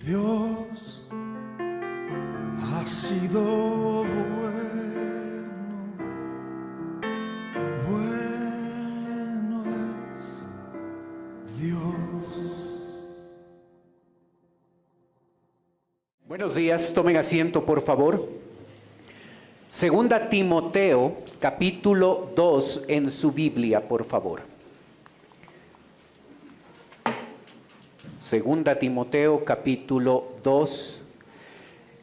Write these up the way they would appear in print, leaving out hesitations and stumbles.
Dios ha sido bueno, bueno es Dios. Buenos días, tomen asiento por favor. Segunda Timoteo, capítulo 2 en su Biblia, por favor. Segunda Timoteo, capítulo 2.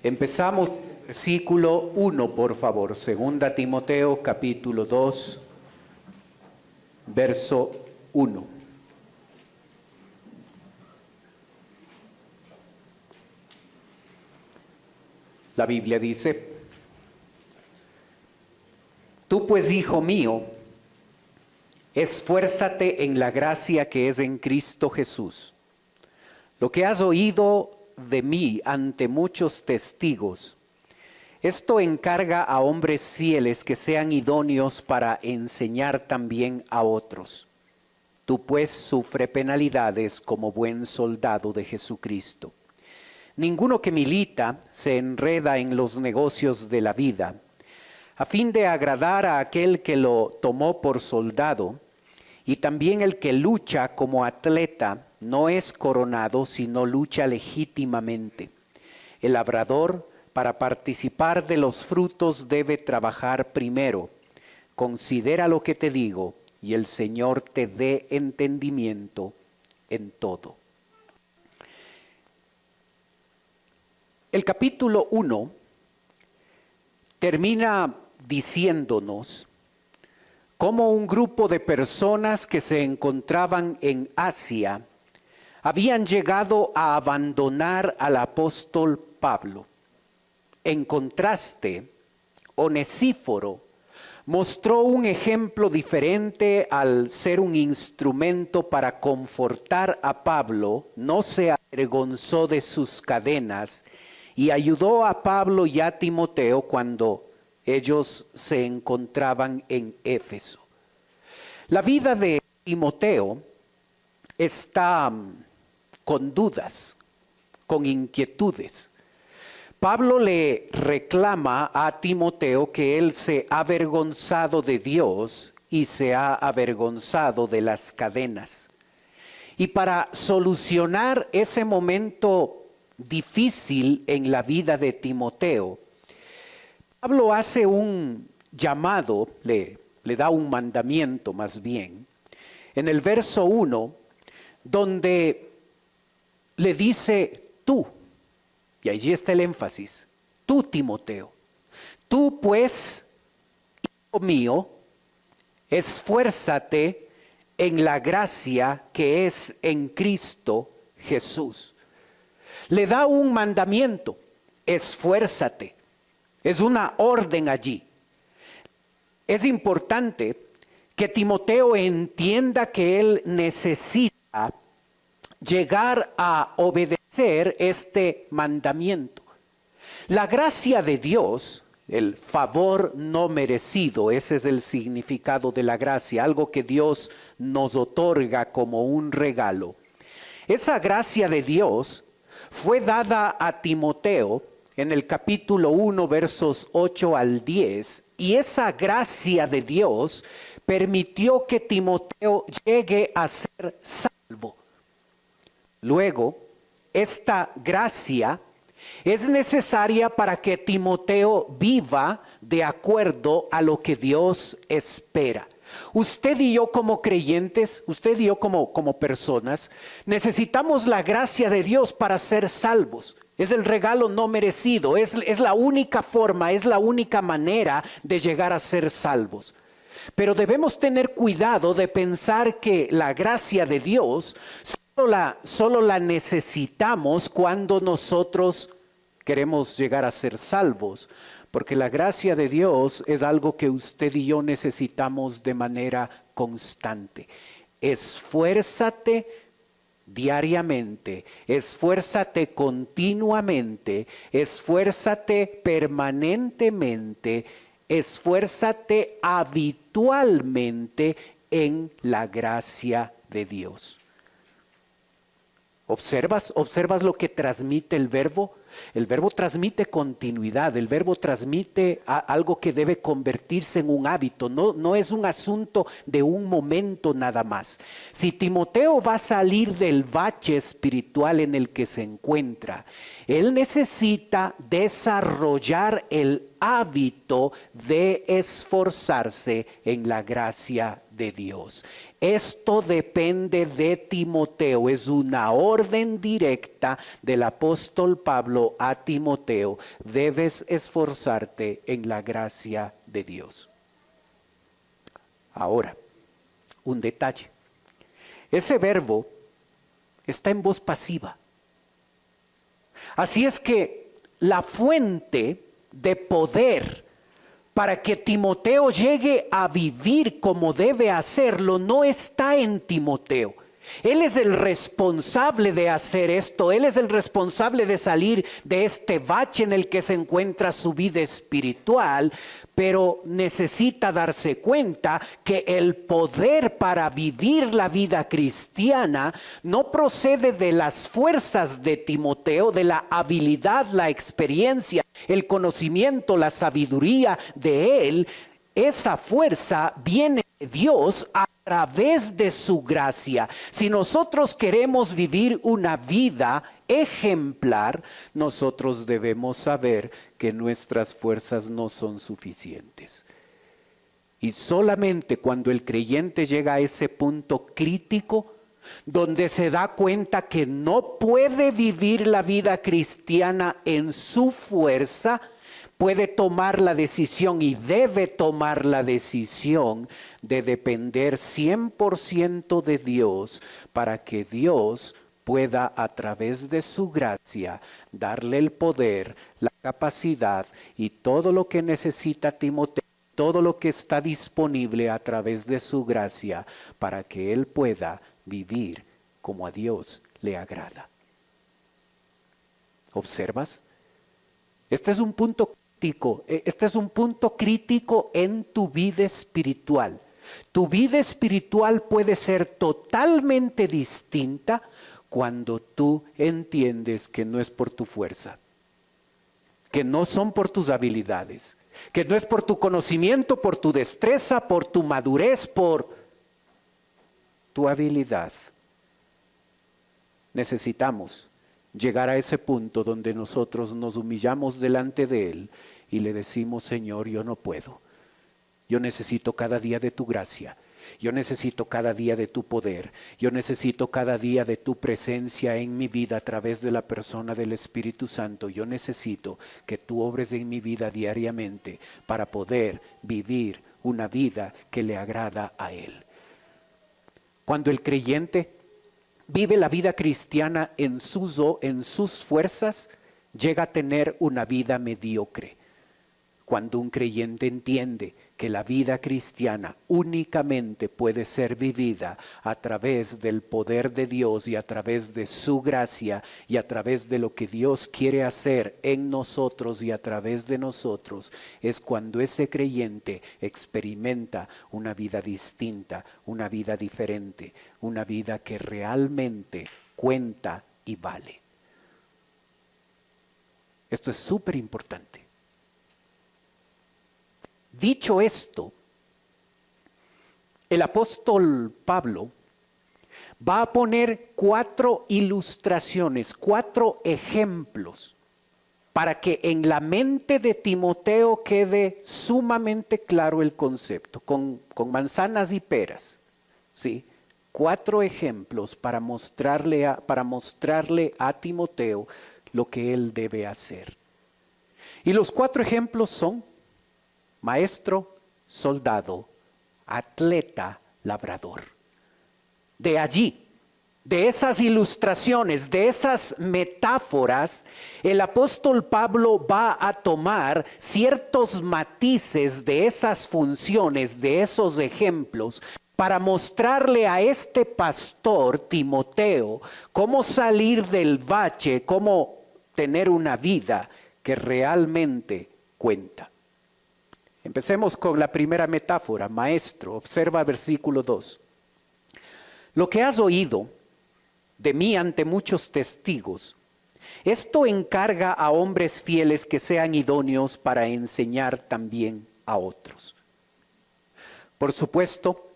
Empezamos versículo 1, por favor. Segunda Timoteo, capítulo 2, verso 1. La Biblia dice: Tú pues, hijo mío, esfuérzate en la gracia que es en Cristo Jesús. Lo que has oído de mí ante muchos testigos, esto encarga a hombres fieles que sean idóneos para enseñar también a otros. Tú pues sufre penalidades como buen soldado de Jesucristo. Ninguno que milita se enreda en los negocios de la vida, a fin de agradar a aquel que lo tomó por soldado, y también el que lucha como atleta no es coronado, sino lucha legítimamente. El labrador, para participar de los frutos, debe trabajar primero. Considera lo que te digo, y el Señor te dé entendimiento en todo. El capítulo 1 termina diciéndonos cómo un grupo de personas que se encontraban en Asia habían llegado a abandonar al apóstol Pablo. En contraste, Onesíforo mostró un ejemplo diferente al ser un instrumento para confortar a Pablo, no se avergonzó de sus cadenas y ayudó a Pablo y a Timoteo cuando ellos se encontraban en Éfeso. La vida de Timoteo está con dudas, con inquietudes. Pablo le reclama a Timoteo que él se ha avergonzado de Dios y se ha avergonzado de las cadenas. Y para solucionar ese momento difícil en la vida de Timoteo, Pablo hace un llamado, le da un mandamiento más bien, en el verso 1, donde le dice tú, y allí está el énfasis, tú Timoteo, tú pues, hijo mío, esfuérzate en la gracia que es en Cristo Jesús. Le da un mandamiento, esfuérzate. Es una orden allí. Es importante que Timoteo entienda que él necesita llegar a obedecer este mandamiento. La gracia de Dios, el favor no merecido, ese es el significado de la gracia, algo que Dios nos otorga como un regalo. Esa gracia de Dios fue dada a Timoteo en el capítulo 1, versos 8 al 10, y esa gracia de Dios permitió que Timoteo llegue a ser salvo. Luego, esta gracia es necesaria para que Timoteo viva de acuerdo a lo que Dios espera. Usted y yo como creyentes, usted y yo como personas, necesitamos la gracia de Dios para ser salvos. Es el regalo no merecido, es la única forma, es la única manera de llegar a ser salvos. Pero debemos tener cuidado de pensar que la gracia de Dios solo la necesitamos cuando nosotros queremos llegar a ser salvos. Porque la gracia de Dios es algo que usted y yo necesitamos de manera constante. Esfuérzate diariamente, esfuérzate continuamente, esfuérzate permanentemente, esfuérzate habitualmente en la gracia de Dios. ¿Observas lo que transmite el verbo? El verbo transmite continuidad, el verbo transmite algo que debe convertirse en un hábito, no es un asunto de un momento nada más. Si Timoteo va a salir del bache espiritual en el que se encuentra, él necesita desarrollar el hábito de esforzarse en la gracia de Dios. Esto depende de Timoteo, es una orden directa del apóstol Pablo a Timoteo. Debes esforzarte en la gracia de Dios. Ahora, un detalle. Ese verbo está en voz pasiva. Así es que la fuente de poder para que Timoteo llegue a vivir como debe hacerlo no está en Timoteo. Él es el responsable de hacer esto, él es el responsable de salir de este bache en el que se encuentra su vida espiritual, pero necesita darse cuenta que el poder para vivir la vida cristiana no procede de las fuerzas de Timoteo, de la habilidad, la experiencia, el conocimiento, la sabiduría de él. Esa fuerza viene de Dios a través de su gracia. Si nosotros queremos vivir una vida ejemplar, nosotros debemos saber que nuestras fuerzas no son suficientes. Y solamente cuando el creyente llega a ese punto crítico, donde se da cuenta que no puede vivir la vida cristiana en su fuerza, puede tomar la decisión y debe tomar la decisión de depender 100% de Dios para que Dios pueda a través de su gracia darle el poder, la capacidad y todo lo que necesita Timoteo, todo lo que está disponible a través de su gracia para que él pueda vivir como a Dios le agrada. ¿Observas? Este es un punto crítico en tu vida espiritual. Tu vida espiritual puede ser totalmente distinta cuando tú entiendes que no es por tu fuerza, que no son por tus habilidades, que no es por tu conocimiento, por tu destreza, por tu madurez, por tu habilidad. Necesitamos llegar a ese punto donde nosotros nos humillamos delante de Él y le decimos: Señor, yo no puedo. Yo necesito cada día de tu gracia. Yo necesito cada día de tu poder. Yo necesito cada día de tu presencia en mi vida a través de la persona del Espíritu Santo. Yo necesito que tú obres en mi vida diariamente para poder vivir una vida que le agrada a Él. Cuando el creyente vive la vida cristiana en sus fuerzas, llega a tener una vida mediocre. Cuando un creyente entiende que la vida cristiana únicamente puede ser vivida a través del poder de Dios y a través de su gracia y a través de lo que Dios quiere hacer en nosotros y a través de nosotros, es cuando ese creyente experimenta una vida distinta, una vida diferente, una vida que realmente cuenta y vale. Esto es súper importante. Dicho esto, el apóstol Pablo va a poner 4 ilustraciones, 4 ejemplos, para que en la mente de Timoteo quede sumamente claro el concepto, con manzanas y peras, ¿sí? 4 ejemplos para mostrarle a Timoteo lo que él debe hacer. Y los 4 ejemplos son: maestro, soldado, atleta, labrador. De allí, de esas ilustraciones, de esas metáforas, el apóstol Pablo va a tomar ciertos matices de esas funciones, de esos ejemplos, para mostrarle a este pastor Timoteo cómo salir del bache, cómo tener una vida que realmente cuenta. Empecemos con la primera metáfora, maestro. Observa versículo 2. Lo que has oído de mí ante muchos testigos, esto encarga a hombres fieles que sean idóneos para enseñar también a otros. Por supuesto,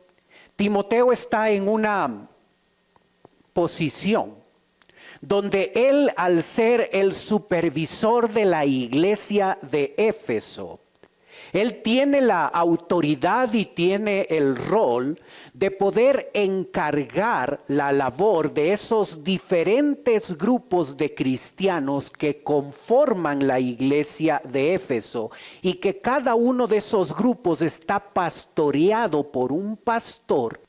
Timoteo está en una posición donde él, al ser el supervisor de la iglesia de Éfeso, él tiene la autoridad y tiene el rol de poder encargar la labor de esos diferentes grupos de cristianos que conforman la iglesia de Éfeso y que cada uno de esos grupos está pastoreado por un pastor.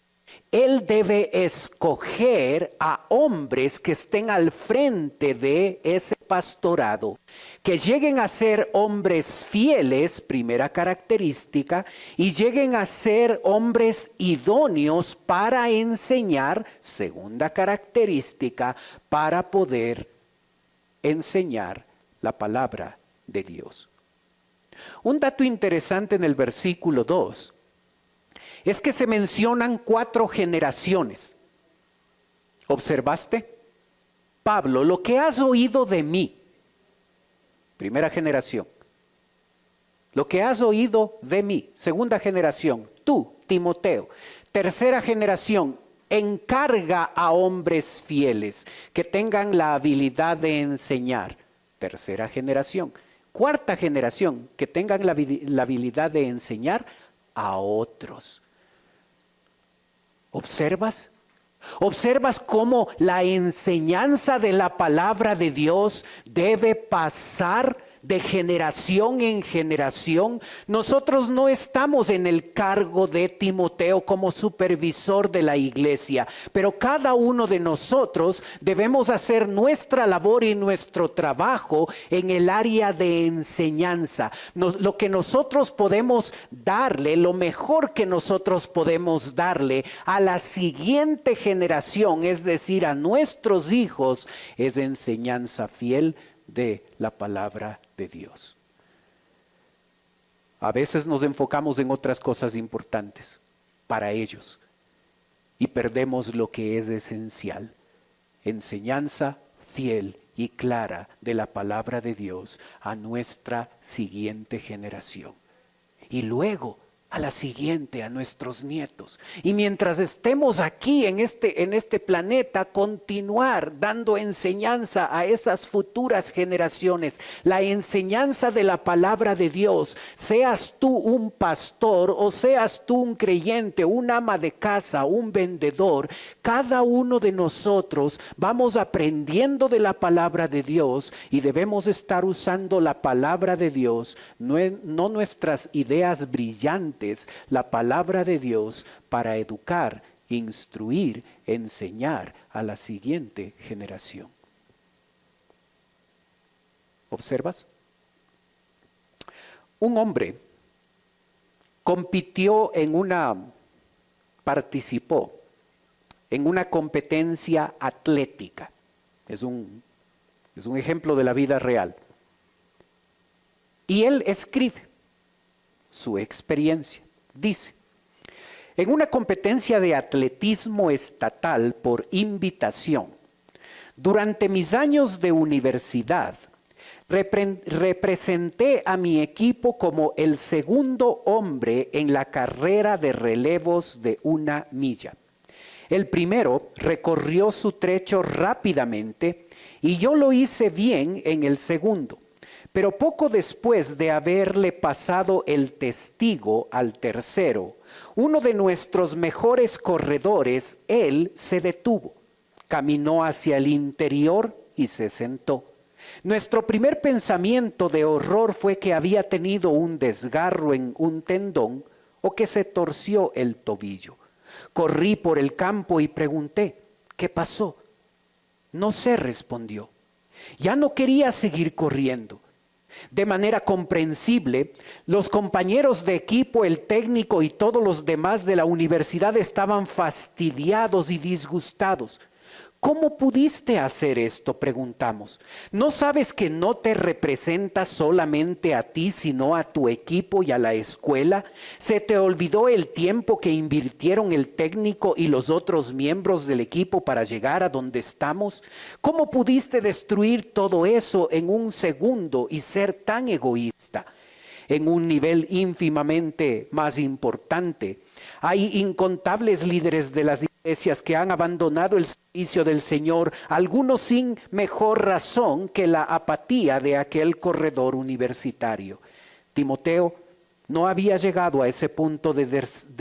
Él debe escoger a hombres que estén al frente de ese pastorado, que lleguen a ser hombres fieles, primera característica, y lleguen a ser hombres idóneos para enseñar, segunda característica, para poder enseñar la palabra de Dios. Un dato interesante en el versículo 2 es que se mencionan 4 generaciones. ¿Observaste? Pablo, lo que has oído de mí, primera generación. Lo que has oído de mí, segunda generación. Tú, Timoteo, tercera generación, encarga a hombres fieles que tengan la habilidad de enseñar. Tercera generación. Cuarta generación, que tengan la habilidad de enseñar a otros. ¿Observas? ¿Observas cómo la enseñanza de la palabra de Dios debe pasar de generación en generación? Nosotros no estamos en el cargo de Timoteo como supervisor de la iglesia, pero cada uno de nosotros debemos hacer nuestra labor y nuestro trabajo en el área de enseñanza. Lo que nosotros podemos darle, lo mejor que nosotros podemos darle a la siguiente generación, es decir, a nuestros hijos, es enseñanza fiel de la palabra de Dios. A veces nos enfocamos en otras cosas importantes para ellos y perdemos lo que es esencial: enseñanza fiel y clara de la palabra de Dios a nuestra siguiente generación y luego a la siguiente, a nuestros nietos. Y mientras estemos aquí en este planeta, continuar dando enseñanza a esas futuras generaciones. La enseñanza de la palabra de Dios, seas tú un pastor o seas tú un creyente, un ama de casa, un vendedor, cada uno de nosotros vamos aprendiendo de la palabra de Dios y debemos estar usando la palabra de Dios, no nuestras ideas brillantes, la palabra de Dios para educar, instruir, enseñar a la siguiente generación. ¿Observas? Un hombre participó en una competencia atlética. Es un ejemplo de la vida real. Y él escribe su experiencia. Dice: en una competencia de atletismo estatal por invitación, durante mis años de universidad, representé a mi equipo como el segundo hombre en la carrera de relevos de 1 milla. El primero recorrió su trecho rápidamente y yo lo hice bien en el segundo. Pero poco después de haberle pasado el testigo al tercero, uno de nuestros mejores corredores, él se detuvo, caminó hacia el interior y se sentó. Nuestro primer pensamiento de horror fue que había tenido un desgarro en un tendón o que se torció el tobillo. Corrí por el campo y pregunté: ¿qué pasó? No sé, respondió. Ya no quería seguir corriendo. De manera comprensible, los compañeros de equipo, el técnico y todos los demás de la universidad estaban fastidiados y disgustados. ¿Cómo pudiste hacer esto?, preguntamos. ¿No sabes que no te representa solamente a ti, sino a tu equipo y a la escuela? ¿Se te olvidó el tiempo que invirtieron el técnico y los otros miembros del equipo para llegar a donde estamos? ¿Cómo pudiste destruir todo eso en un segundo y ser tan egoísta? En un nivel ínfimamente más importante, hay incontables líderes de las iglesias que han abandonado el servicio del Señor, algunos sin mejor razón que la apatía de aquel corredor universitario. Timoteo no había llegado a ese punto de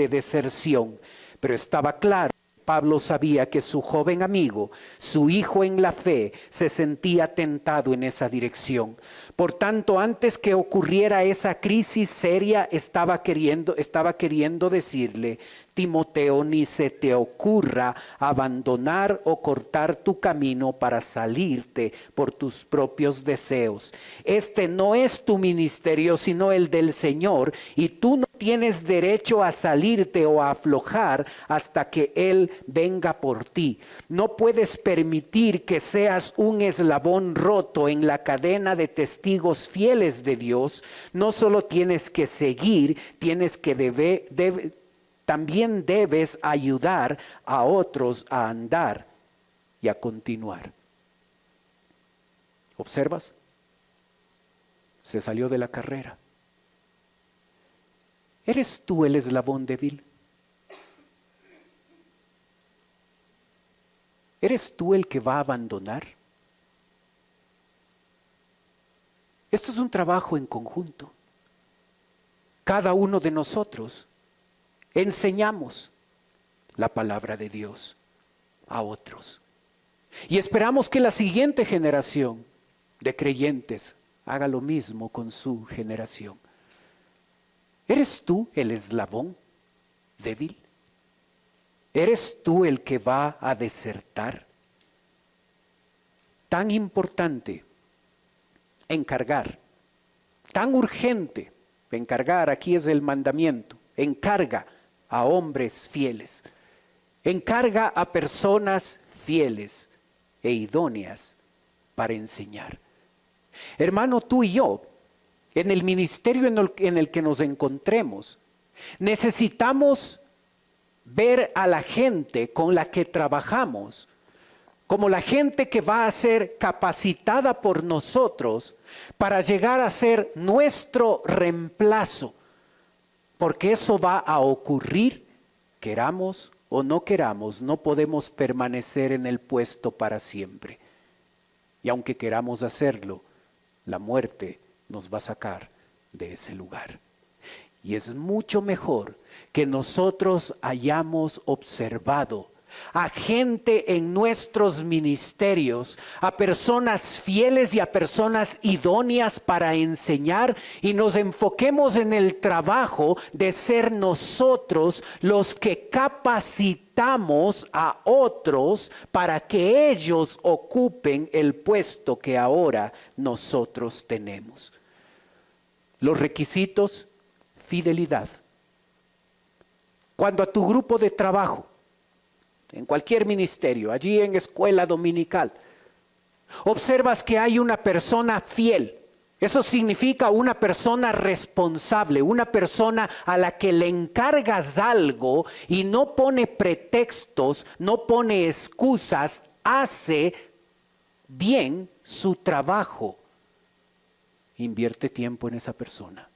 deserción, pero estaba claro. Pablo sabía que su joven amigo, su hijo en la fe, se sentía tentado en esa dirección. Por tanto, antes que ocurriera esa crisis seria, estaba queriendo decirle: Timoteo, ni se te ocurra abandonar o cortar tu camino para salirte por tus propios deseos. Este no es tu ministerio, sino el del Señor, y tú no tienes derecho a salirte o a aflojar hasta que Él venga por ti. No puedes permitir que seas un eslabón roto en la cadena de testigos fieles de Dios. No solo tienes que seguir, tienes que también debes ayudar a otros a andar y a continuar. ¿Observas? Se salió de la carrera. ¿Eres tú el eslabón débil? ¿Eres tú el que va a abandonar? Esto es un trabajo en conjunto. Cada uno de nosotros enseñamos la palabra de Dios a otros. Y esperamos que la siguiente generación de creyentes haga lo mismo con su generación. ¿Eres tú el eslabón débil? ¿Eres tú el que va a desertar? Tan importante encargar, tan urgente encargar, aquí es el mandamiento, encarga a hombres fieles, encarga a personas fieles e idóneas para enseñar. Hermano, tú y yo, en el ministerio en el que nos encontremos, necesitamos ver a la gente con la que trabajamos como la gente que va a ser capacitada por nosotros para llegar a ser nuestro reemplazo, porque eso va a ocurrir, queramos o no queramos. No podemos permanecer en el puesto para siempre, y aunque queramos hacerlo, la muerte nos va a sacar de ese lugar. Y es mucho mejor que nosotros hayamos observado a gente en nuestros ministerios, a personas fieles y a personas idóneas para enseñar, y nos enfoquemos en el trabajo de ser nosotros los que capacitamos a otros para que ellos ocupen el puesto que ahora nosotros tenemos. Los requisitos: fidelidad. Cuando a tu grupo de trabajo, en cualquier ministerio, allí en escuela dominical, observas que hay una persona fiel, eso significa una persona responsable, una persona a la que le encargas algo y no pone pretextos, no pone excusas, hace bien su trabajo. Invierte tiempo en esa persona,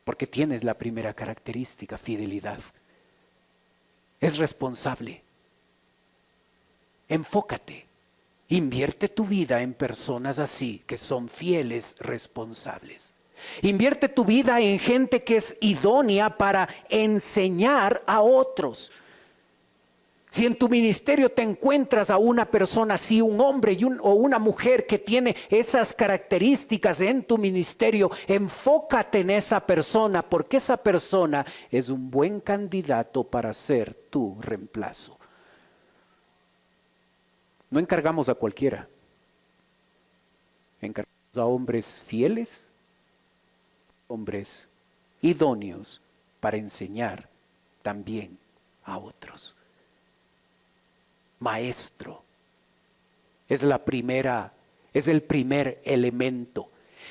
porque tienes la primera característica: fidelidad. Es responsable. Enfócate. Invierte tu vida en personas así, que son fieles, responsables. Invierte tu vida en gente que es idónea para enseñar a otros. Si en tu ministerio te encuentras a una persona así, un hombre o una mujer que tiene esas características en tu ministerio, enfócate en esa persona, porque esa persona es un buen candidato para ser tu reemplazo. No encargamos a cualquiera. Encargamos a hombres fieles, hombres idóneos para enseñar también a otros. maestro. Es el primer elemento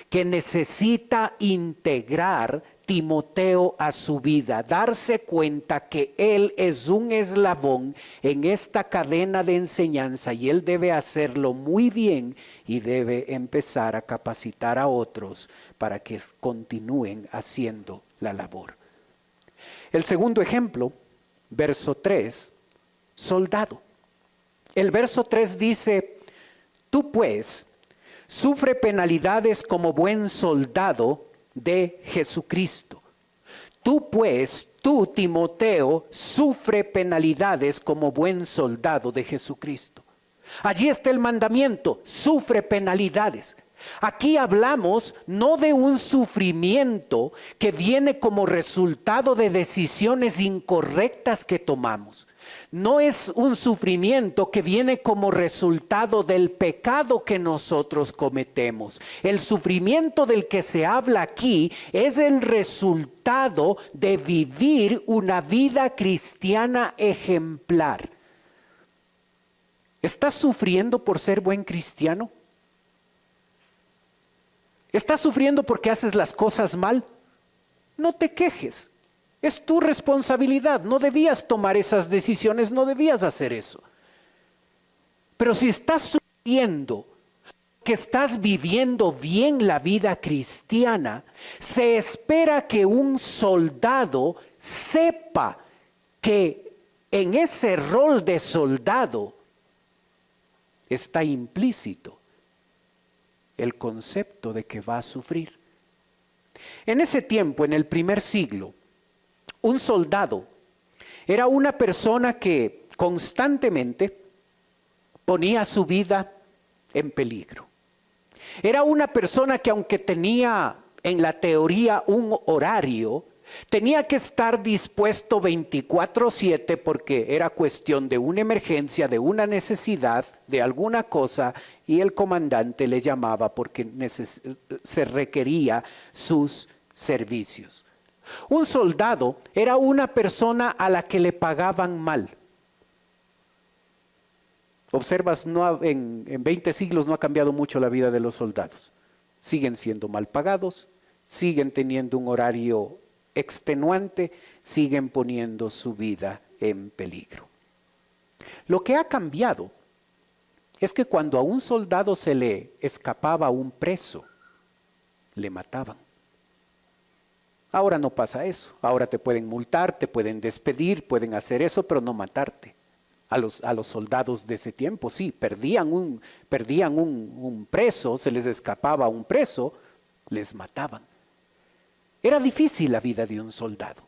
que necesita integrar Timoteo a su vida, darse cuenta que él es un eslabón en esta cadena de enseñanza y él debe hacerlo muy bien y debe empezar a capacitar a otros para que continúen haciendo la labor. El segundo ejemplo, verso 3, soldado. El verso 3 dice: tú pues sufre penalidades como buen soldado de Jesucristo. Tú pues, tú Timoteo, sufre penalidades como buen soldado de Jesucristo. Allí está el mandamiento: sufre penalidades. Aquí hablamos no de un sufrimiento que viene como resultado de decisiones incorrectas que tomamos. No es un sufrimiento que viene como resultado del pecado que nosotros cometemos. El sufrimiento del que se habla aquí es el resultado de vivir una vida cristiana ejemplar. ¿Estás sufriendo por ser buen cristiano? ¿Estás sufriendo porque haces las cosas mal? No te quejes. Es tu responsabilidad. No debías tomar esas decisiones, no debías hacer eso. Pero si estás sufriendo que estás viviendo bien la vida cristiana, se espera que un soldado sepa que en ese rol de soldado está implícito el concepto de que va a sufrir. En ese tiempo, en el primer siglo, un soldado era una persona que constantemente ponía su vida en peligro. Era una persona que, aunque tenía en la teoría un horario, tenía que estar dispuesto 24/7 porque era cuestión de una emergencia, de una necesidad, de alguna cosa, y el comandante le llamaba porque se requería sus servicios. Un soldado era una persona a la que le pagaban mal. Observas, en 20 siglos no ha cambiado mucho la vida de los soldados. Siguen siendo mal pagados, siguen teniendo un horario extenuante, siguen poniendo su vida en peligro. Lo que ha cambiado es que cuando a un soldado se le escapaba un preso, le mataban. Ahora no pasa eso. Ahora te pueden multar, te pueden despedir, pueden hacer eso, pero no matarte. A los soldados de ese tiempo sí, perdían un preso, se les escapaba un preso, les mataban. Era difícil la vida de un soldado.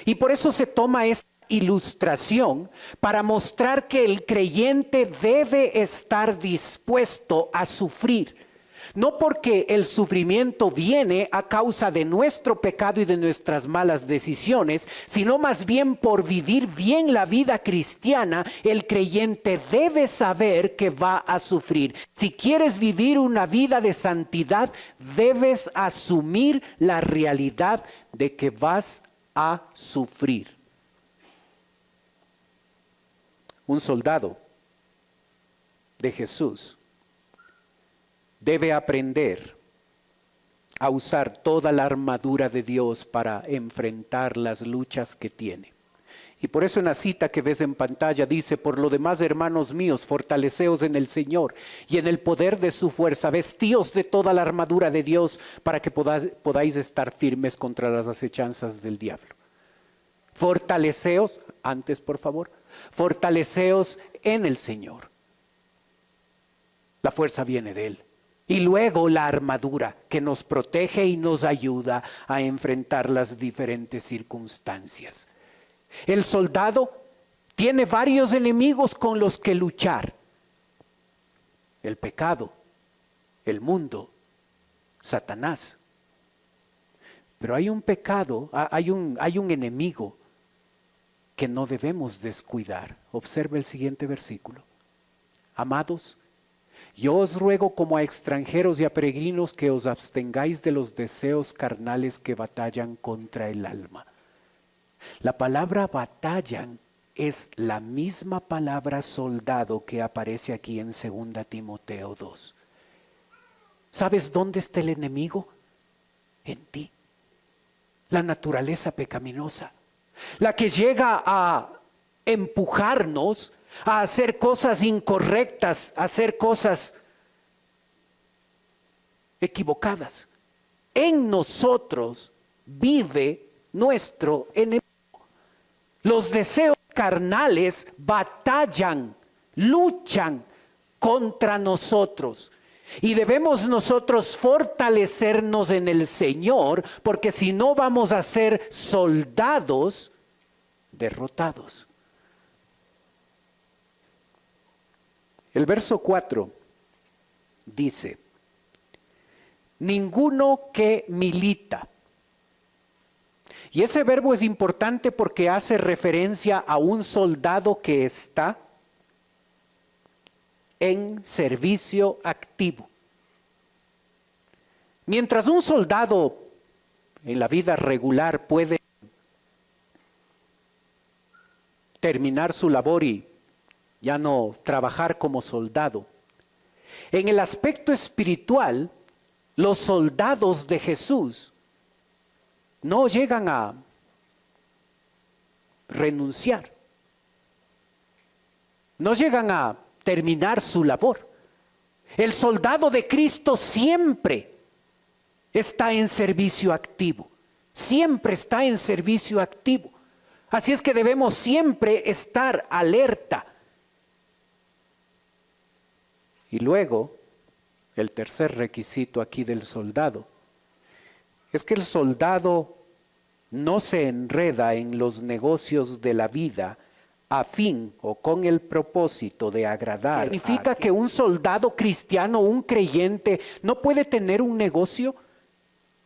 Y por eso se toma esta ilustración para mostrar que el creyente debe estar dispuesto a sufrir. No porque el sufrimiento viene a causa de nuestro pecado y de nuestras malas decisiones, sino más bien por vivir bien la vida cristiana, el creyente debe saber que va a sufrir. Si quieres vivir una vida de santidad, debes asumir la realidad de que vas a sufrir. Un soldado de Jesús debe aprender a usar toda la armadura de Dios para enfrentar las luchas que tiene. Y por eso en la cita que ves en pantalla dice: por lo demás, hermanos míos, fortaleceos en el Señor y en el poder de su fuerza, vestíos de toda la armadura de Dios para que podáis estar firmes contra las acechanzas del diablo. Fortaleceos, antes por favor, fortaleceos en el Señor. La fuerza viene de Él. Y luego la armadura que nos protege y nos ayuda a enfrentar las diferentes circunstancias. El soldado tiene varios enemigos con los que luchar. El pecado, el mundo, Satanás. Pero hay un pecado, hay un enemigo que no debemos descuidar. Observe el siguiente versículo. Amados, yo os ruego como a extranjeros y a peregrinos que os abstengáis de los deseos carnales que batallan contra el alma. La palabra batallan es la misma palabra soldado que aparece aquí en 2 Timoteo 2. ¿Sabes dónde está el enemigo? En ti. La naturaleza pecaminosa, la que llega a empujarnos a hacer cosas incorrectas, a hacer cosas equivocadas. En nosotros vive nuestro enemigo. Los deseos carnales batallan, luchan contra nosotros. Y debemos nosotros fortalecernos en el Señor, porque si no vamos a ser soldados derrotados. El verso 4 dice: ninguno que milita. Y ese verbo es importante porque hace referencia a un soldado que está en servicio activo. Mientras un soldado en la vida regular puede terminar su labor y ya no trabajar como soldado, en el aspecto espiritual, los soldados de Jesús no llegan a renunciar, no llegan a terminar su labor. El soldado de Cristo siempre está en servicio activo, siempre está en servicio activo. Así es que debemos siempre estar alerta. Y luego, el tercer requisito aquí del soldado es que el soldado no se enreda en los negocios de la vida a fin o con el propósito de agradar. ¿Significa que un soldado cristiano, un creyente, no puede tener un negocio?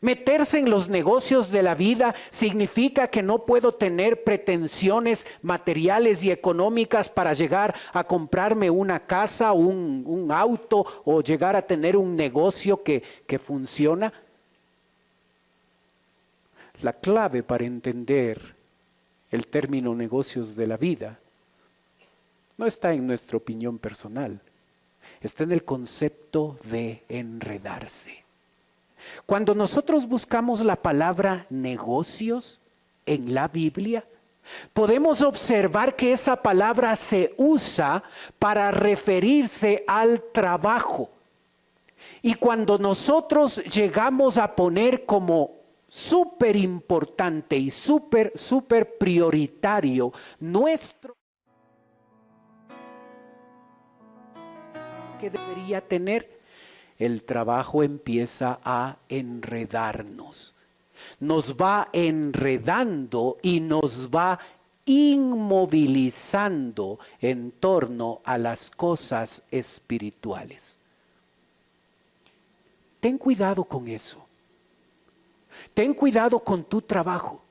Meterse en los negocios de la vida significa que no puedo tener pretensiones materiales y económicas para llegar a comprarme una casa, un auto o llegar a tener un negocio que funciona. La clave para entender el término negocios de la vida no está en nuestra opinión personal, está en el concepto de enredarse. Cuando nosotros buscamos la palabra negocios en la Biblia, podemos observar que esa palabra se usa para referirse al trabajo. Y cuando nosotros llegamos a poner como súper importante y súper prioritario nuestro que debería tener, el trabajo empieza a enredarnos. Nos va enredando y nos va inmovilizando en torno a las cosas espirituales. Ten cuidado con eso. Ten cuidado con tu trabajo.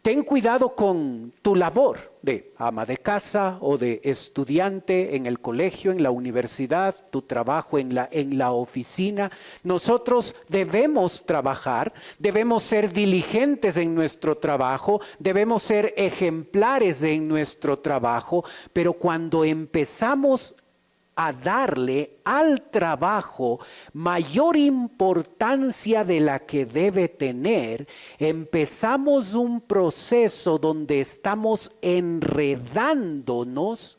Ten cuidado con tu labor de ama de casa o de estudiante en el colegio, en la universidad, tu trabajo en la oficina. Nosotros debemos trabajar, debemos ser diligentes en nuestro trabajo, debemos ser ejemplares en nuestro trabajo, pero cuando empezamos a darle al trabajo mayor importancia de la que debe tener, empezamos un proceso donde estamos enredándonos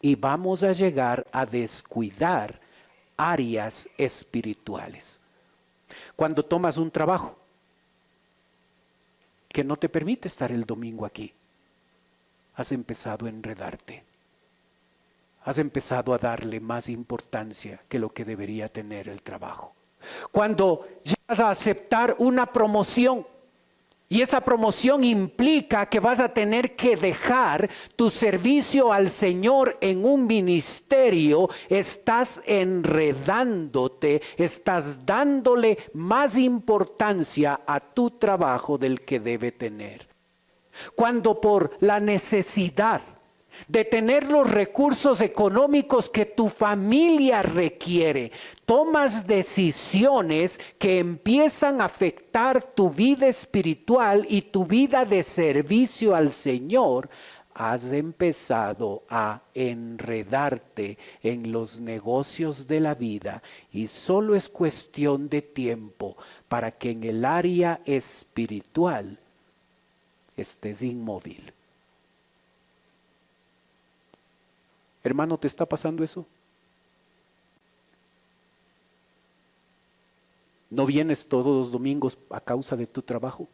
y vamos a llegar a descuidar áreas espirituales. Cuando tomas un trabajo que no te permite estar el domingo aquí, has empezado a enredarte. Has empezado a darle más importancia que lo que debería tener el trabajo. Cuando llegas a aceptar una promoción y esa promoción implica que vas a tener que dejar tu servicio al Señor en un ministerio, estás enredándote, estás dándole más importancia a tu trabajo del que debe tener. Cuando por la necesidad de tener los recursos económicos que tu familia requiere, tomas decisiones que empiezan a afectar tu vida espiritual y tu vida de servicio al Señor, has empezado a enredarte en los negocios de la vida y solo es cuestión de tiempo para que en el área espiritual estés inmóvil. Hermano, ¿te está pasando eso? ¿No vienes todos los domingos a causa de tu trabajo?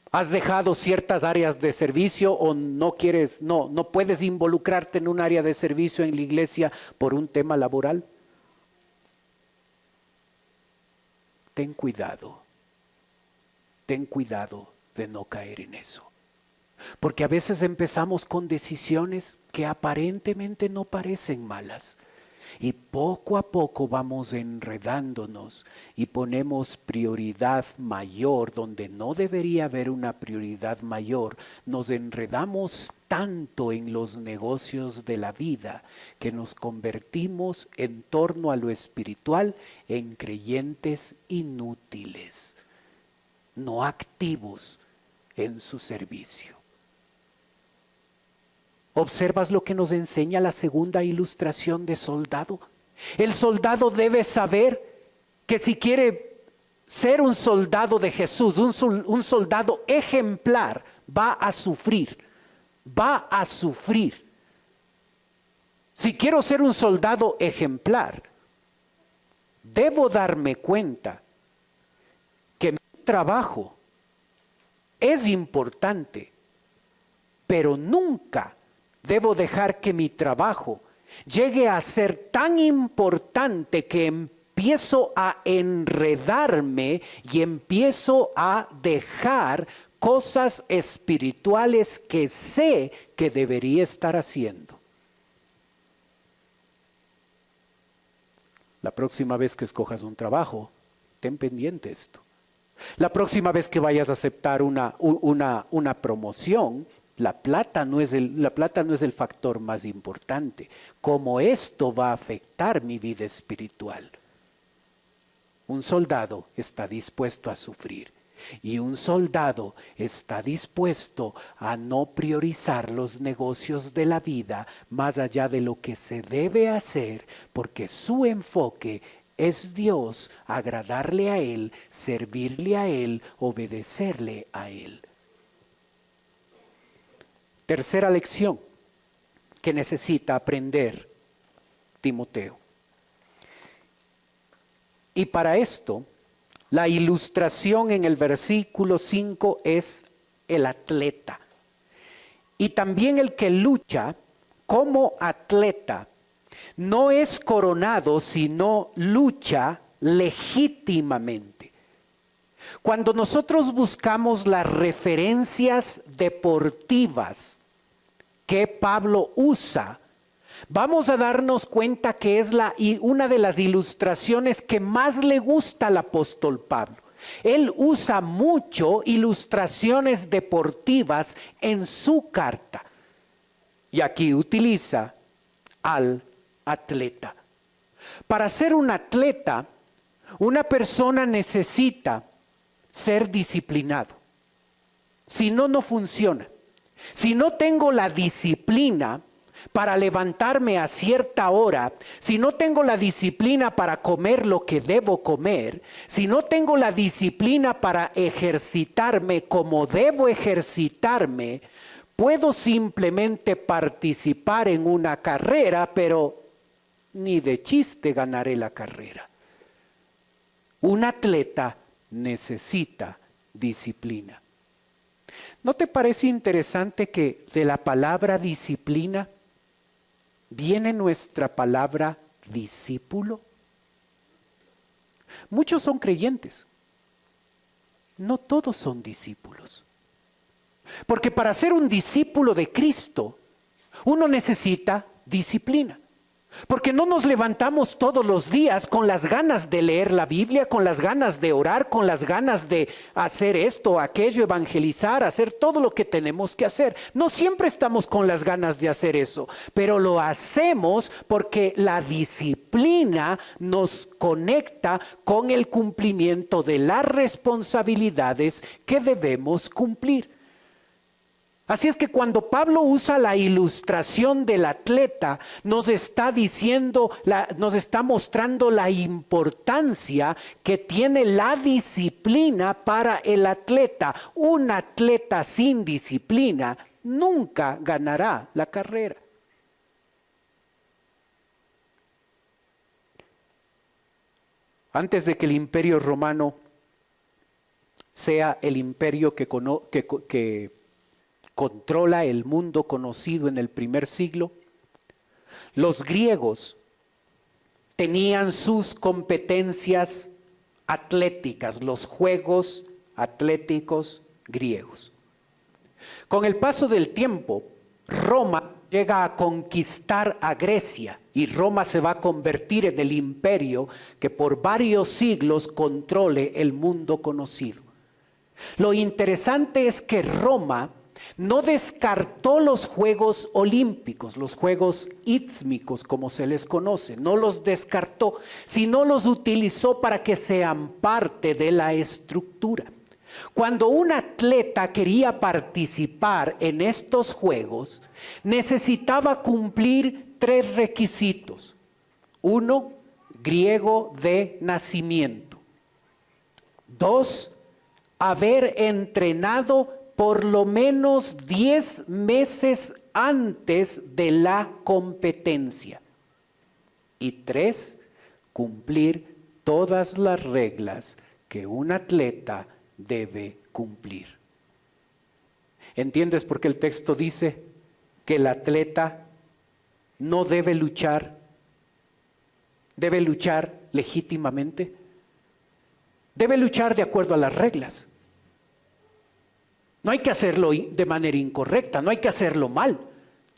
¿Has dejado ciertas áreas de servicio o no puedes involucrarte en un área de servicio en la iglesia por un tema laboral? Ten cuidado de no caer en eso. Porque a veces empezamos con decisiones que aparentemente no parecen malas. Y poco a poco vamos enredándonos y ponemos prioridad mayor donde no debería haber una prioridad mayor. Nos enredamos tanto en los negocios de la vida que nos convertimos en torno a lo espiritual en creyentes inútiles, no activos en su servicio. ¿Observas lo que nos enseña la segunda ilustración de soldado? El soldado debe saber que si quiere ser un soldado de Jesús, un soldado ejemplar, va a sufrir. Si quiero ser un soldado ejemplar, debo darme cuenta que mi trabajo es importante, pero nunca debo dejar que mi trabajo llegue a ser tan importante que empiezo a enredarme y empiezo a dejar cosas espirituales que sé que debería estar haciendo. La próxima vez que escojas un trabajo, ten pendiente esto. La próxima vez que vayas a aceptar una promoción, la plata no es el factor más importante. Cómo esto va a afectar mi vida espiritual. Un soldado está dispuesto a sufrir y un soldado está dispuesto a no priorizar los negocios de la vida más allá de lo que se debe hacer, porque su enfoque es Dios, agradarle a Él, servirle a Él, obedecerle a Él. Tercera lección que necesita aprender Timoteo. Y para esto, la ilustración en el versículo 5 es el atleta. Y también el que lucha como atleta no es coronado, sino lucha legítimamente. Cuando nosotros buscamos las referencias deportivas que Pablo usa, vamos a darnos cuenta que es una de las ilustraciones que más le gusta al apóstol Pablo. Él usa mucho ilustraciones deportivas en su carta. Y aquí utiliza al atleta. Para ser un atleta, una persona necesita ser disciplinado. Si no, no funciona. Si no tengo la disciplina para levantarme a cierta hora, si no tengo la disciplina para comer lo que debo comer, si no tengo la disciplina para ejercitarme como debo ejercitarme, puedo simplemente participar en una carrera, pero ni de chiste ganaré la carrera. Un atleta necesita disciplina. ¿No te parece interesante que de la palabra disciplina viene nuestra palabra discípulo? Muchos son creyentes, no todos son discípulos. Porque para ser un discípulo de Cristo, uno necesita disciplina. Porque no nos levantamos todos los días con las ganas de leer la Biblia, con las ganas de orar, con las ganas de hacer esto, aquello, evangelizar, hacer todo lo que tenemos que hacer. No siempre estamos con las ganas de hacer eso, pero lo hacemos porque la disciplina nos conecta con el cumplimiento de las responsabilidades que debemos cumplir. Así es que cuando Pablo usa la ilustración del atleta, nos está diciendo, nos está mostrando la importancia que tiene la disciplina para el atleta. Un atleta sin disciplina nunca ganará la carrera. Antes de que el imperio romano sea el imperio que controla el mundo conocido en el primer siglo, los griegos tenían sus competencias atléticas, los Juegos Atléticos griegos. Con el paso del tiempo, Roma llega a conquistar a Grecia y Roma se va a convertir en el imperio que por varios siglos controle el mundo conocido. Lo interesante es que Roma no descartó los Juegos Olímpicos, los Juegos Ístmicos como se les conoce, no los descartó, sino los utilizó para que sean parte de la estructura. Cuando un atleta quería participar en estos Juegos, necesitaba cumplir 3 requisitos. 1, griego de nacimiento. 2, haber entrenado por lo menos 10 meses antes de la competencia. Y 3, cumplir todas las reglas que un atleta debe cumplir. ¿Entiendes por qué el texto dice que el atleta no debe luchar? Debe luchar legítimamente. Debe luchar de acuerdo a las reglas. No hay que hacerlo de manera incorrecta, no hay que hacerlo mal,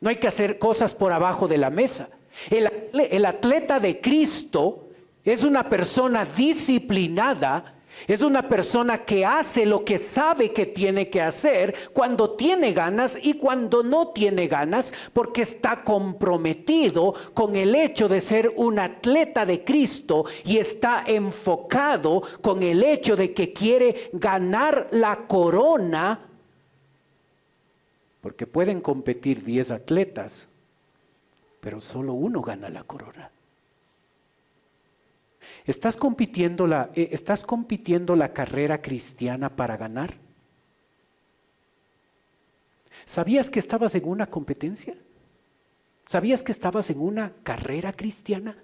no hay que hacer cosas por abajo de la mesa. El atleta de Cristo es una persona disciplinada, es una persona que hace lo que sabe que tiene que hacer cuando tiene ganas y cuando no tiene ganas, porque está comprometido con el hecho de ser un atleta de Cristo y está enfocado con el hecho de que quiere ganar la corona. Porque pueden competir 10 atletas, pero solo uno gana la corona. ¿Estás compitiendo la carrera cristiana para ganar? ¿Sabías que estabas en una competencia? ¿Sabías que estabas en una carrera cristiana?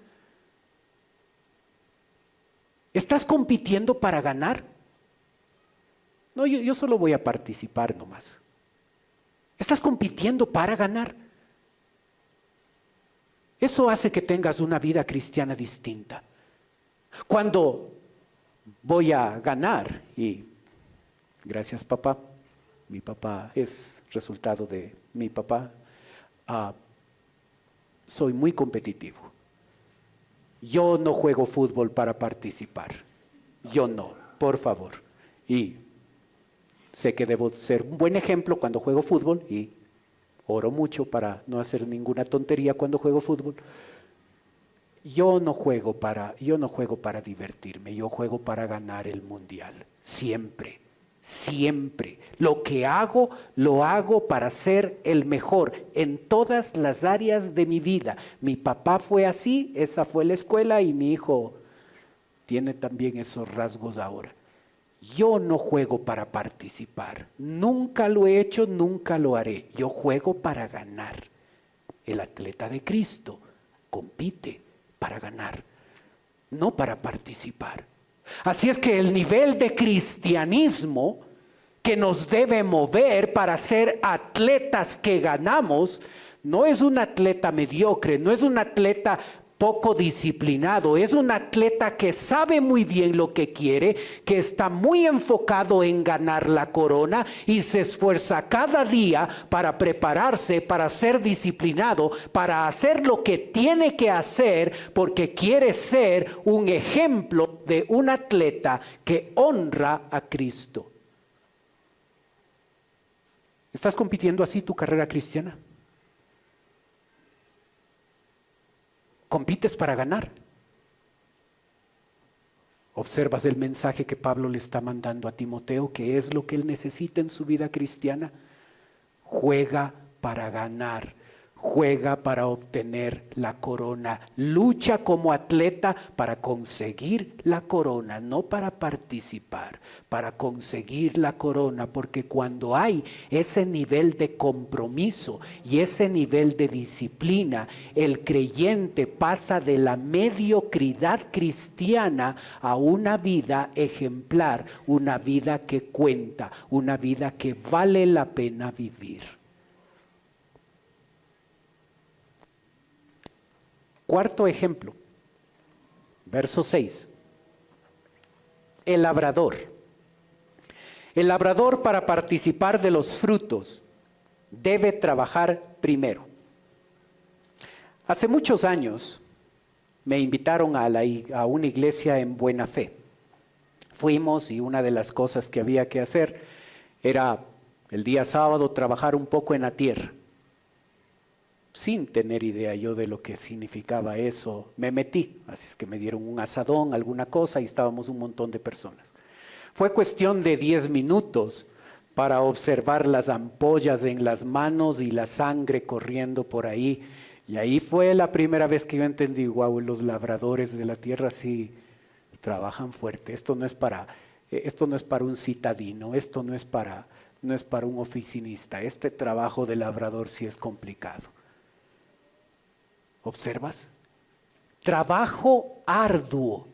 ¿Estás compitiendo para ganar? No, yo solo voy a participar nomás. Estás compitiendo para ganar. Eso hace que tengas una vida cristiana distinta. Cuando voy a ganar, y gracias papá, mi papá es resultado de mi papá, soy muy competitivo. Yo no juego fútbol para participar. Yo no, por favor. Y sé que debo ser un buen ejemplo cuando juego fútbol y oro mucho para no hacer ninguna tontería cuando juego fútbol. Yo no juego para divertirme, yo juego para ganar el mundial. Siempre, siempre. Lo que hago, lo hago para ser el mejor en todas las áreas de mi vida. Mi papá fue así, esa fue la escuela y mi hijo tiene también esos rasgos ahora. Yo no juego para participar, nunca lo he hecho, nunca lo haré. Yo juego para ganar. El atleta de Cristo compite para ganar, no para participar. Así es que el nivel de cristianismo que nos debe mover para ser atletas que ganamos, no es un atleta mediocre, no es un atleta poco disciplinado, es un atleta que sabe muy bien lo que quiere, que está muy enfocado en ganar la corona y se esfuerza cada día para prepararse, para ser disciplinado, para hacer lo que tiene que hacer, porque quiere ser un ejemplo de un atleta que honra a Cristo. ¿Estás compitiendo así tu carrera cristiana? Compites para ganar. Observas el mensaje que Pablo le está mandando a Timoteo, que es lo que él necesita en su vida cristiana. juega para ganar, juega para obtener la corona, lucha como atleta para conseguir la corona, no para participar, para conseguir la corona, porque cuando hay ese nivel de compromiso y ese nivel de disciplina, el creyente pasa de la mediocridad cristiana a una vida ejemplar, una vida que cuenta, una vida que vale la pena vivir. Cuarto ejemplo, verso 6. El labrador. El labrador, para participar de los frutos debe trabajar primero. Hace muchos años me invitaron a una iglesia en Buena Fe. Fuimos y una de las cosas que había que hacer era el día sábado trabajar un poco en la tierra. Sin tener idea yo de lo que significaba eso, me metí. Así es que me dieron un asadón, alguna cosa, y estábamos un montón de personas. Fue cuestión de 10 minutos para observar las ampollas en las manos y la sangre corriendo por ahí. Y ahí fue la primera vez que yo entendí, wow, los labradores de la tierra sí trabajan fuerte. Esto no es para un citadino, esto no es para un oficinista. Este trabajo de labrador sí es complicado. ¿Observas? Trabajo arduo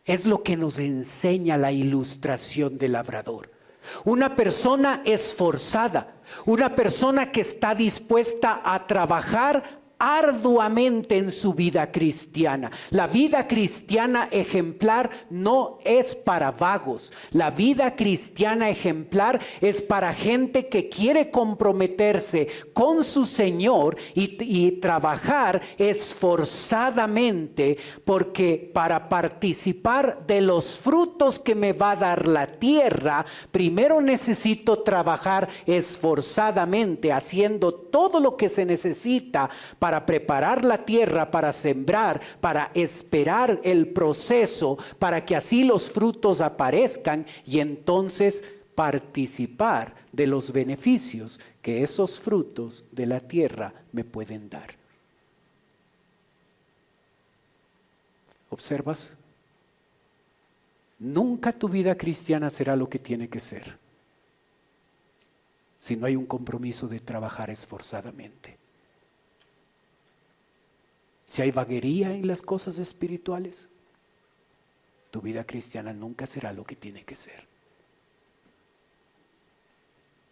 es lo que nos enseña la ilustración del labrador. Una persona esforzada, una persona que está dispuesta a trabajar arduamente en su vida cristiana. La vida cristiana ejemplar no es para vagos. La vida cristiana ejemplar es para gente que quiere comprometerse con su Señor y trabajar esforzadamente, porque para participar de los frutos que me va a dar la tierra, primero necesito trabajar esforzadamente, haciendo todo lo que se necesita para preparar la tierra, para sembrar, para esperar el proceso, para que así los frutos aparezcan y entonces participar de los beneficios que esos frutos de la tierra me pueden dar. ¿Observas? Nunca tu vida cristiana será lo que tiene que ser si no hay un compromiso de trabajar esforzadamente. Si hay vaguería en las cosas espirituales, tu vida cristiana nunca será lo que tiene que ser.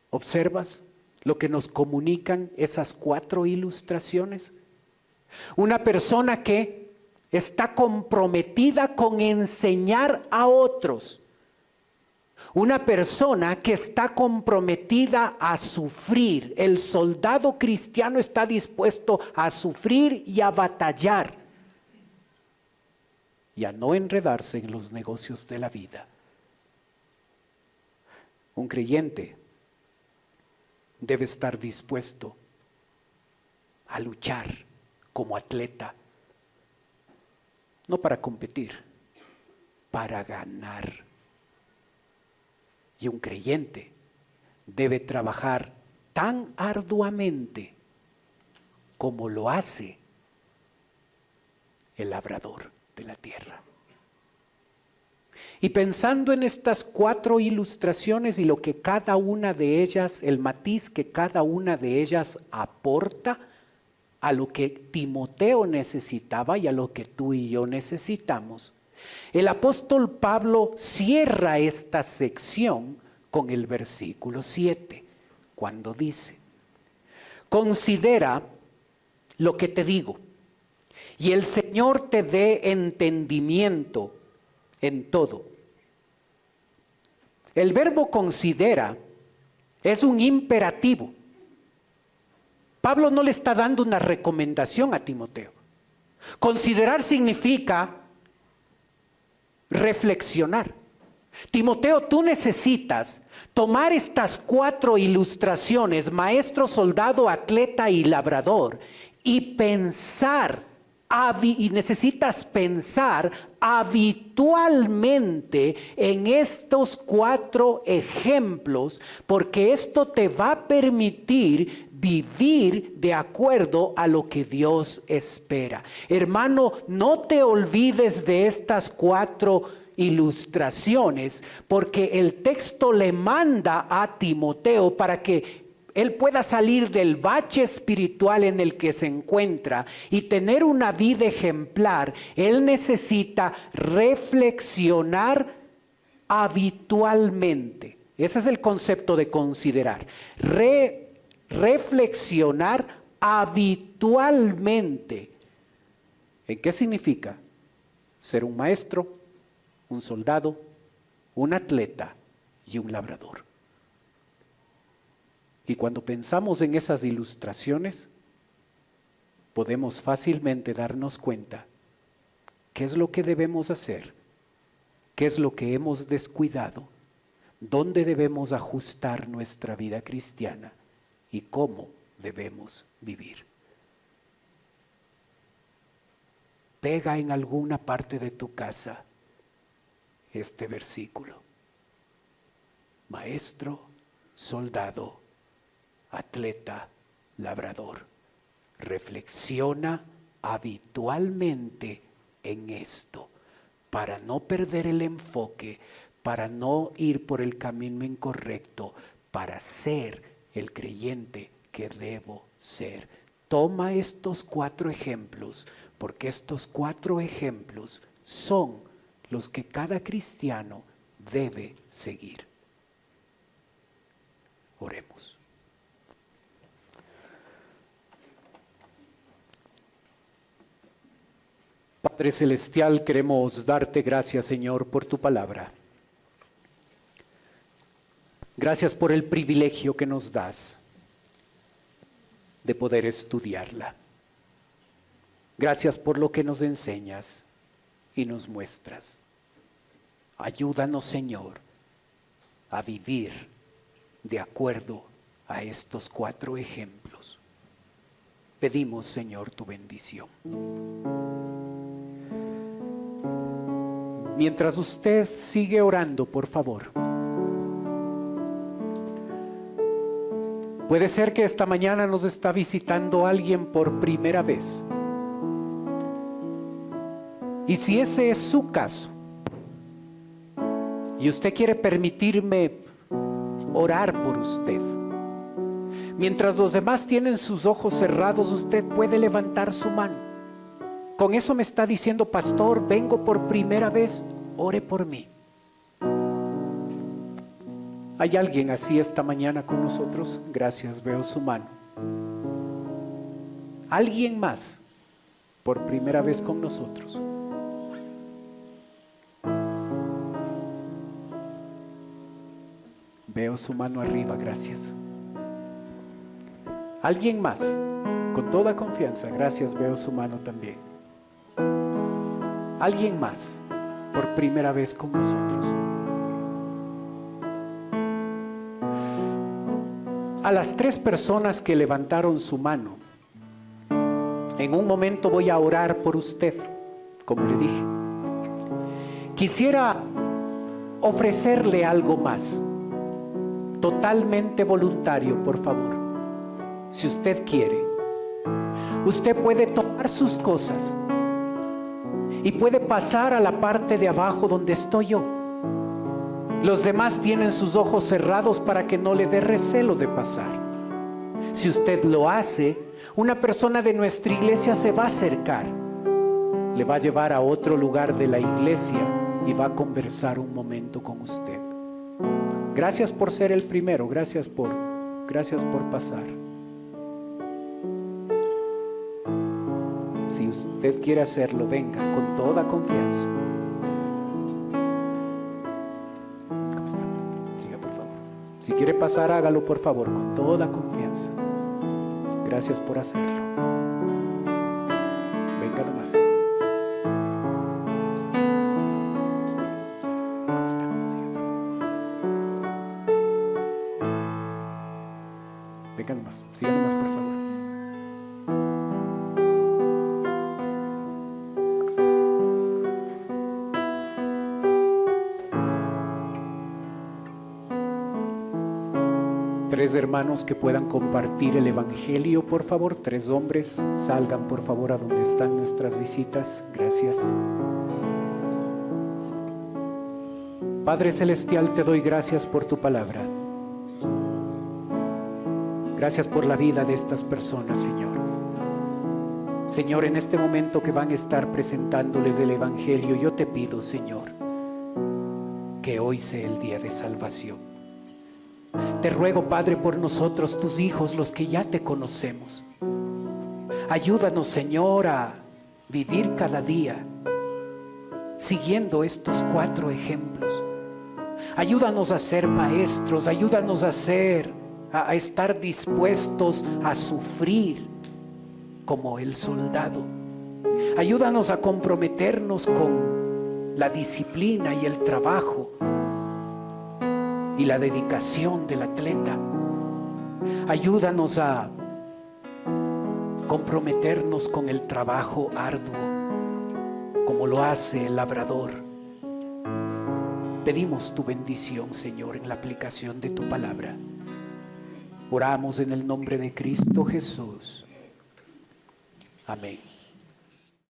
¿Observas lo que nos comunican esas 4 ilustraciones? Una persona que está comprometida con enseñar a otros. Una persona que está comprometida a sufrir. El soldado cristiano está dispuesto a sufrir y a batallar y a no enredarse en los negocios de la vida. Un creyente debe estar dispuesto a luchar como atleta, no para competir, para ganar. Y un creyente debe trabajar tan arduamente como lo hace el labrador de la tierra. Y pensando en estas 4 ilustraciones y lo que cada una de ellas, el matiz que cada una de ellas aporta a lo que Timoteo necesitaba y a lo que tú y yo necesitamos, el apóstol Pablo cierra esta sección con el versículo 7, cuando dice: considera lo que te digo, y el Señor te dé entendimiento en todo. El verbo considera es un imperativo. Pablo no le está dando una recomendación a Timoteo. Considerar significa reflexionar. Timoteo, tú necesitas tomar estas 4 ilustraciones, maestro, soldado, atleta y labrador, y pensar y necesitas pensar habitualmente en estos 4 ejemplos, porque esto te va a permitir vivir de acuerdo a lo que Dios espera. Hermano, no te olvides de estas 4 ilustraciones, porque el texto le manda a Timoteo para que él pueda salir del bache espiritual en el que se encuentra y tener una vida ejemplar. Él necesita reflexionar habitualmente. Ese es el concepto de considerar. Reflexionar habitualmente. ¿En qué significa? Ser un maestro, un soldado, un atleta y un labrador. Y cuando pensamos en esas ilustraciones, podemos fácilmente darnos cuenta qué es lo que debemos hacer, qué es lo que hemos descuidado, dónde debemos ajustar nuestra vida cristiana y cómo debemos vivir. Pega en alguna parte de tu casa este versículo. Maestro, soldado, atleta, labrador. Reflexiona habitualmente en esto para no perder el enfoque, para no ir por el camino incorrecto, para ser el creyente que debo ser. Toma estos 4 ejemplos, porque estos 4 ejemplos son los que cada cristiano debe seguir. Oremos. Padre Celestial, queremos darte gracias, Señor, por tu palabra. Gracias por el privilegio que nos das de poder estudiarla. Gracias por lo que nos enseñas y nos muestras. Ayúdanos, Señor, a vivir de acuerdo a estos 4 ejemplos. Pedimos, Señor, tu bendición. Mientras usted sigue orando, por favor. Puede ser que esta mañana nos está visitando alguien por primera vez. Y si ese es su caso, y usted quiere permitirme orar por usted, mientras los demás tienen sus ojos cerrados, usted puede levantar su mano. Con eso me está diciendo: pastor, vengo por primera vez, ore por mí. ¿Hay alguien así esta mañana con nosotros? Gracias, veo su mano. ¿Alguien más por primera vez con nosotros? Veo su mano arriba, gracias. ¿Alguien más? Con toda confianza, gracias, veo su mano también. ¿Alguien más por primera vez con nosotros? A las 3 personas que levantaron su mano, en un momento voy a orar por usted, como le dije. Quisiera ofrecerle algo más, totalmente voluntario, por favor. Si usted quiere, usted puede tomar sus cosas y puede pasar a la parte de abajo donde estoy yo. Los demás tienen sus ojos cerrados para que no le dé recelo de pasar. Si usted lo hace, una persona de nuestra iglesia se va a acercar, le va a llevar a otro lugar de la iglesia y va a conversar un momento con usted. Gracias por ser el primero, gracias por pasar. Si usted quiere hacerlo, venga con toda confianza. Siga, por favor. Si quiere pasar, hágalo, por favor, con toda confianza. Gracias por hacerlo. Venga nomás. Venga nomás. Siga nomás, por favor. 3 hermanos que puedan compartir el evangelio, por favor. 3 hombres, salgan por favor a donde están nuestras visitas. Gracias. Padre Celestial, te doy gracias por tu palabra. Gracias por la vida de estas personas, Señor. Señor, en este momento que van a estar presentándoles el evangelio, yo te pido, Señor, que hoy sea el día de salvación. Te ruego, Padre, por nosotros, tus hijos, los que ya te conocemos. Ayúdanos, Señor, a vivir cada día siguiendo estos 4 ejemplos. Ayúdanos a ser maestros, ayúdanos a estar dispuestos a sufrir como el soldado. Ayúdanos a comprometernos con la disciplina y el trabajo y la dedicación del atleta. Ayúdanos a comprometernos con el trabajo arduo, como lo hace el labrador. Pedimos tu bendición, Señor, en la aplicación de tu palabra. Oramos en el nombre de Cristo Jesús. Amén.